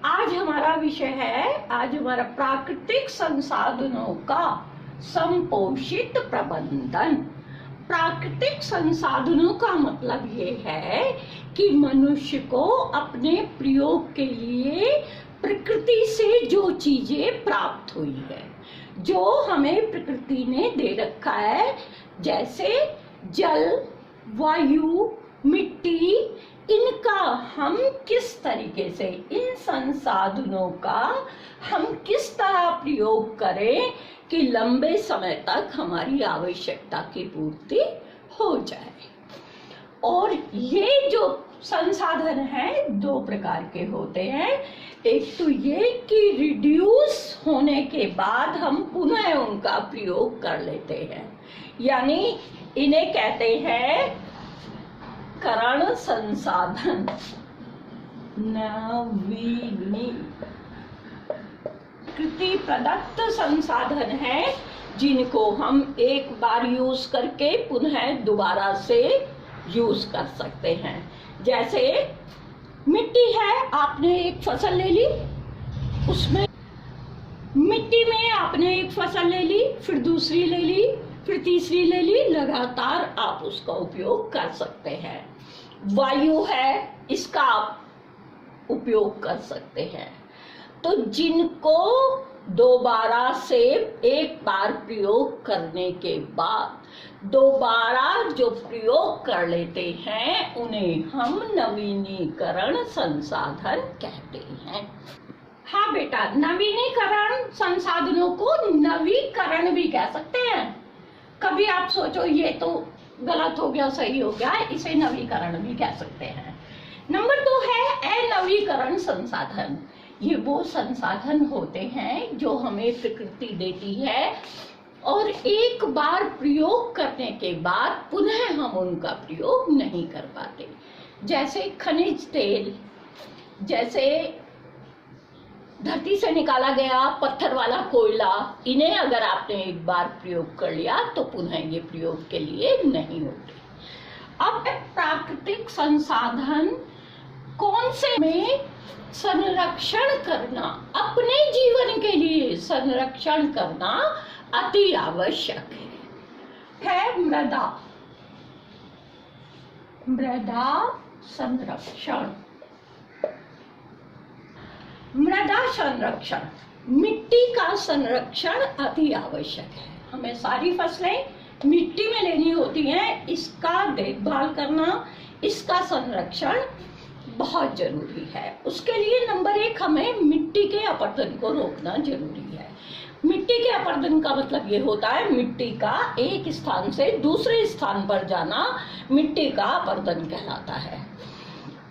आज हमारा विषय है, आज हमारा प्राकृतिक संसाधनों का संपोषित प्रबंधन। प्राकृतिक संसाधनों का मतलब ये है कि मनुष्य को अपने प्रयोग के लिए प्रकृति से जो चीजें प्राप्त हुई है, जो हमें प्रकृति ने दे रखा है, जैसे जल, वायु, मिट्टी, इनका हम किस तरीके से, इन संसाधनों का हम किस तरह प्रयोग करें कि लंबे समय तक हमारी आवश्यकता की पूर्ति हो जाए। और ये जो संसाधन है दो प्रकार के होते हैं। एक तो ये कि रिड्यूस होने के बाद हम पुनः उनका प्रयोग कर लेते हैं, यानी इन्हें कहते हैं करण संसाधन, नवीनीकृति प्रदत्त संसाधन है, जिनको हम एक बार यूज करके पुनः दोबारा से यूज कर सकते हैं। जैसे मिट्टी है, आपने एक फसल ले ली, उसमें मिट्टी में आपने एक फसल ले ली, फिर दूसरी ले ली, फिर तीसरी ले ली, लगातार आप उसका उपयोग कर सकते हैं। वायु है, इसका आप उपयोग कर सकते हैं। तो जिनको दोबारा से एक बार प्रयोग करने के बाद दोबारा जो प्रयोग कर लेते हैं, उन्हें हम नवीनीकरण संसाधन कहते हैं। हाँ बेटा, नवीनीकरण संसाधनों को नवीकरण भी कह सकते हैं। कभी आप सोचो ये तो गलत हो गया, सही हो गया, इसे नवीकरण भी कह सकते हैं। नंबर 2 है अनवीकरण संसाधन। ये वो संसाधन होते हैं जो हमें प्रकृति देती है और एक बार प्रयोग करने के बाद पुनः हम उनका प्रयोग नहीं कर पाते। जैसे खनिज तेल, जैसे धरती से निकाला गया पत्थर वाला कोयला, इन्हें अगर आपने एक बार प्रयोग कर लिया तो पुनः ये प्रयोग के लिए नहीं होते। अब प्राकृतिक संसाधन कौन से में संरक्षण करना, अपने जीवन के लिए संरक्षण करना अति आवश्यक है। मृदा, मृदा संरक्षण, मृदा संरक्षण, मिट्टी का संरक्षण अति आवश्यक है। हमें सारी फसलें मिट्टी में लेनी होती हैं, इसका देखभाल करना, इसका संरक्षण बहुत जरूरी है। उसके लिए नंबर 1 हमें मिट्टी के अपरदन को रोकना जरूरी है। मिट्टी के अपरदन का मतलब ये होता है मिट्टी का एक स्थान से दूसरे स्थान पर जाना, मिट्टी का अपरदन कहलाता है।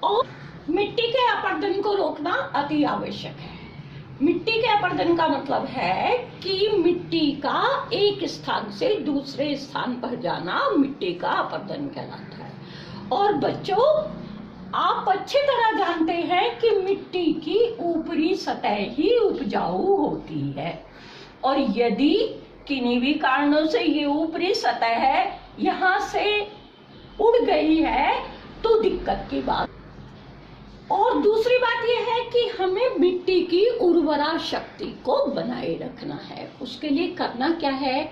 और मिट्टी के अपरदन को रोकना अति आवश्यक है। मिट्टी के अपरदन का मतलब है कि मिट्टी का एक स्थान से दूसरे स्थान पर जाना मिट्टी का अपरदन कहलाता है। और बच्चों, आप अच्छी तरह जानते हैं कि मिट्टी की ऊपरी सतह ही उपजाऊ होती है, और यदि किन्हीं भी कारणों से ये ऊपरी सतह यहाँ से उड़ गई है तो दिक्कत की बात। और दूसरी बात यह है कि हमें मिट्टी की उर्वरा शक्ति को बनाए रखना है। उसके लिए करना क्या है?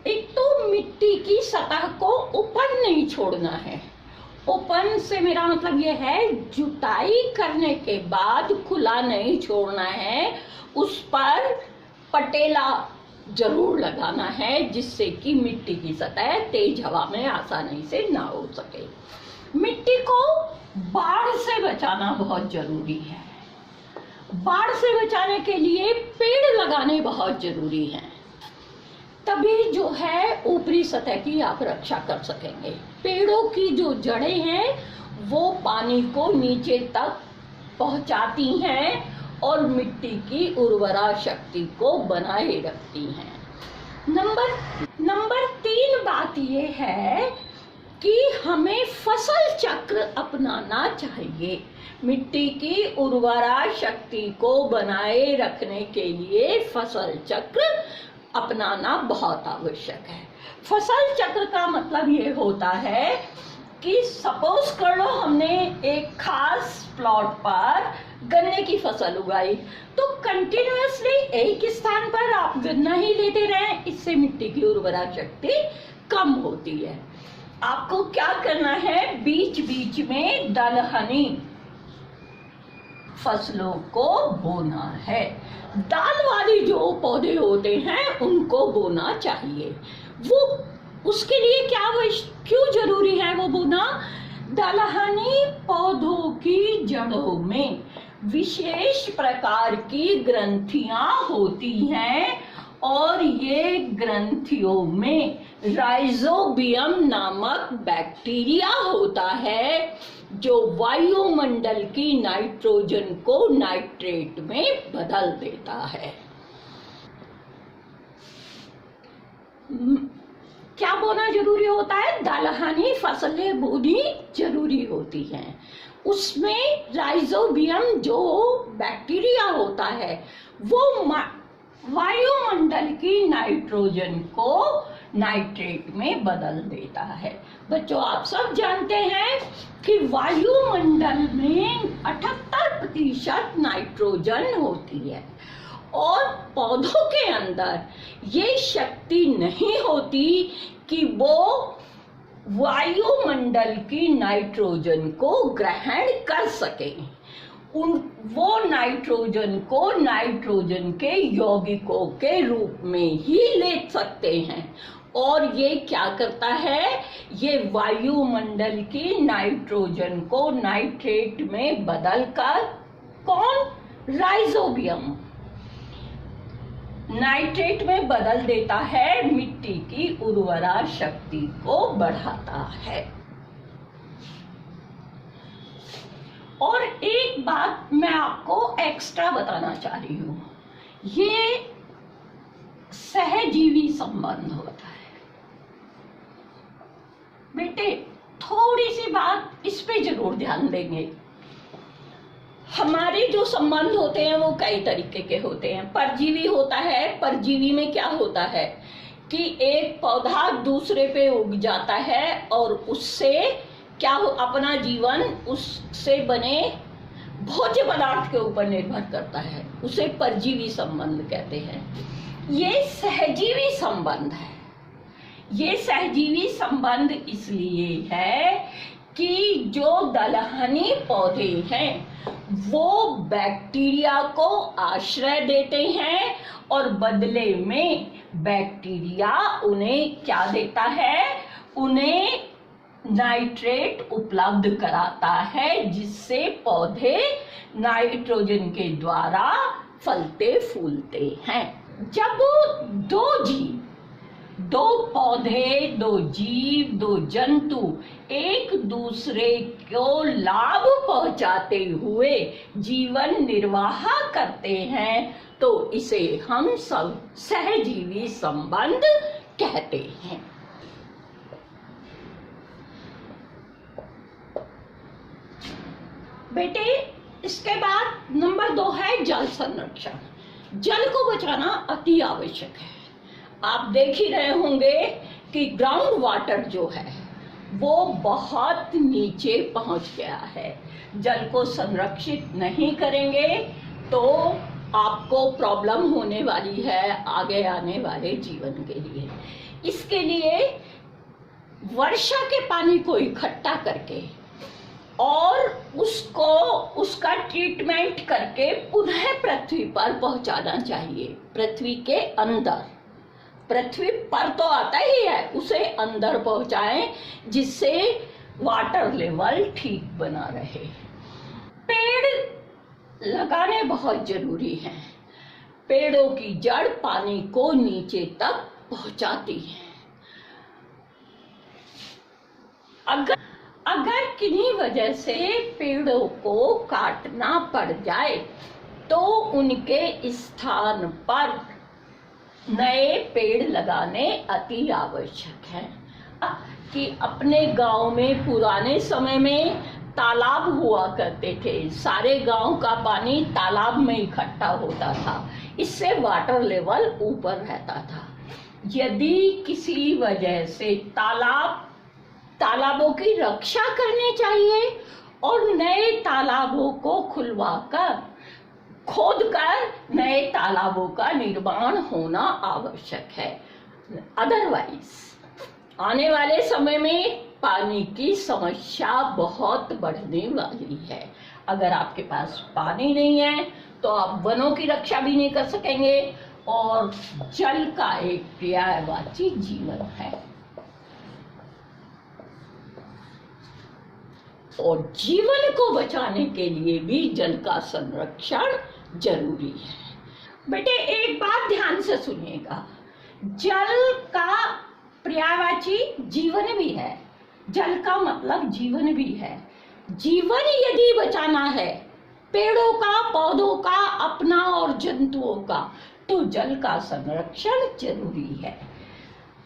एक तो मिट्टी की सतह को ओपन नहीं छोड़ना है। ओपन से मेरा मतलब यह है, जुताई करने के बाद खुला नहीं छोड़ना है, उस पर पटेला जरूर लगाना है, जिससे कि मिट्टी की सतह तेज हवा में आसानी से ना हो सके। मिट्टी को बाढ़ से बचाना बहुत जरूरी है। बाढ़ से बचाने के लिए पेड़ लगाने बहुत जरूरी हैं, तभी जो है ऊपरी सतह की आप रक्षा कर सकेंगे। पेड़ों की जो जड़ें हैं वो पानी को नीचे तक पहुंचाती हैं और मिट्टी की उर्वरा शक्ति को बनाए रखती हैं। नंबर 3 बात ये है कि हमें फसल चक्र अपनाना चाहिए। मिट्टी की उर्वरा शक्ति को बनाए रखने के लिए फसल चक्र अपनाना बहुत आवश्यक है। फसल चक्र का मतलब ये होता है कि सपोज कर लो हमने एक खास प्लॉट पर गन्ने की फसल उगाई, तो कंटिन्यूअसली एक स्थान पर आप गन्ना ही लेते रहें, इससे मिट्टी की उर्वरा शक्ति कम होती है। आपको क्या करना है, बीच बीच में दलहनी फसलों को बोना है। दाल वाली जो पौधे होते हैं उनको बोना चाहिए। वो उसके लिए क्यों जरूरी है वो बोना? दलहनी पौधों की जड़ों में विशेष प्रकार की ग्रंथियां होती हैं और ये ग्रंथियों में राइजोबियम नामक बैक्टीरिया होता है जो वायुमंडल की नाइट्रोजन को नाइट्रेट में बदल देता है। क्या बोना जरूरी होता है? दलहनी फसलें बोनी जरूरी होती हैं। उसमें राइजोबियम जो बैक्टीरिया होता है वो वायुमंडल की नाइट्रोजन को नाइट्रेट में बदल देता है। बच्चों, आप सब जानते हैं कि वायुमंडल में 78% नाइट्रोजन होती है और पौधों के अंदर ये शक्ति नहीं होती कि वो वायुमंडल की नाइट्रोजन को ग्रहण कर सके। वो नाइट्रोजन को नाइट्रोजन के यौगिकों के रूप में ही ले सकते हैं। और ये क्या करता है? ये वायुमंडल की नाइट्रोजन को नाइट्रेट में बदलकर, कौन? राइजोबियम नाइट्रेट में बदल देता है, मिट्टी की उर्वरा शक्ति को बढ़ाता है। और एक बात मैं आपको एक्स्ट्रा बताना चाह रही हूं, ये सहजीवी संबंध होता है। बेटे, थोड़ी सी बात इस पे जरूर ध्यान देंगे। हमारे जो संबंध होते हैं वो कई तरीके के होते हैं। परजीवी होता है। परजीवी में क्या होता है कि एक पौधा दूसरे पे उग जाता है और उससे क्या हो, अपना जीवन उससे बने भोज्य पदार्थ के ऊपर निर्भर करता है। उसे परजीवी संबंध कहते हैं। ये सहजीवी संबंध है। ये सहजीवी संबंध इसलिए है कि जो दलहनी पौधे हैं वो बैक्टीरिया को आश्रय देते हैं और बदले में बैक्टीरिया उन्हें क्या देता है? उन्हें नाइट्रेट उपलब्ध कराता है, जिससे पौधे नाइट्रोजन के द्वारा फलते फूलते हैं। जब दो पौधे, दो जीव, दो जंतु एक दूसरे को लाभ पहुंचाते हुए जीवन निर्वाह करते हैं तो इसे हम सब सहजीवी संबंध कहते हैं। बेटे, इसके बाद नंबर 2 है जल संरक्षण। जल को बचाना अति आवश्यक है। आप देख ही रहे होंगे कि ग्राउंड वाटर जो है वो बहुत नीचे पहुंच गया है। जल को संरक्षित नहीं करेंगे तो आपको प्रॉब्लम होने वाली है आगे आने वाले जीवन के लिए। इसके लिए वर्षा के पानी को इकट्ठा करके और उसका ट्रीटमेंट करके पुनः पृथ्वी पर पहुंचाना चाहिए। पृथ्वी के अंदर, पृथ्वी पर तो आता ही है, उसे अंदर पहुंचाएं जिससे वाटर लेवल ठीक बना रहे। पेड़ लगाने बहुत जरूरी हैं। पेड़ों की जड़ पानी को नीचे तक पहुंचाती है। अगर किन्हीं वजह से पेड़ों को काटना पड़ जाए तो उनके स्थान पर नए पेड़ लगाने अति आवश्यक है। कि अपने गांव में पुराने समय में तालाब हुआ करते थे, सारे गांव का पानी तालाब में इकट्ठा होता था, इससे वाटर लेवल ऊपर रहता था। यदि किसी वजह से तालाबों की रक्षा करनी चाहिए और नए तालाबों को खुलवाकर, खोदकर नए तालाबों का निर्माण होना आवश्यक है। अदरवाइज आने वाले समय में पानी की समस्या बहुत बढ़ने वाली है। अगर आपके पास पानी नहीं है तो आप वनों की रक्षा भी नहीं कर सकेंगे, और जल का एक पर्यायवाची जीवन है, और जीवन को बचाने के लिए भी जल का संरक्षण जरूरी है। बेटे एक बात ध्यान से सुनिएगा, जल का पर्यायवाची जीवन भी है, जल का मतलब जीवन भी है। जीवन यदि बचाना है, पेड़ों का, पौधों का, अपना और जंतुओं का, तो जल का संरक्षण जरूरी है।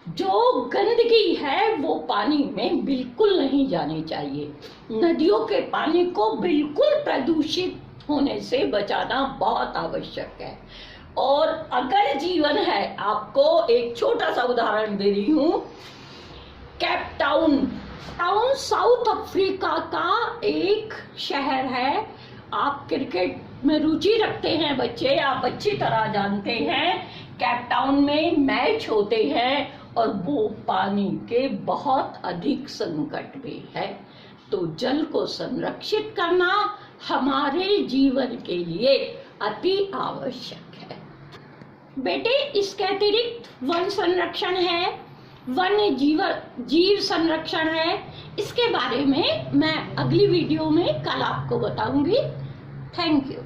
जो गंदगी है वो पानी में बिल्कुल नहीं जानी चाहिए। नदियों के पानी को बिल्कुल प्रदूषित होने से बचाना बहुत आवश्यक है। और अगर जीवन है, आपको एक छोटा सा उदाहरण दे रही हूँ। केप टाउन साउथ अफ्रीका का एक शहर है। आप क्रिकेट में रुचि रखते हैं बच्चे, आप अच्छी तरह जानते हैं केप टाउन में मैच होते हैं और वो पानी के बहुत अधिक संकट में है। तो जल को संरक्षित करना हमारे जीवन के लिए अति आवश्यक है। बेटे इसके अतिरिक्त वन संरक्षण है, वन्य जीव संरक्षण है। इसके बारे में मैं अगली वीडियो में कल आपको बताऊंगी। Thank you.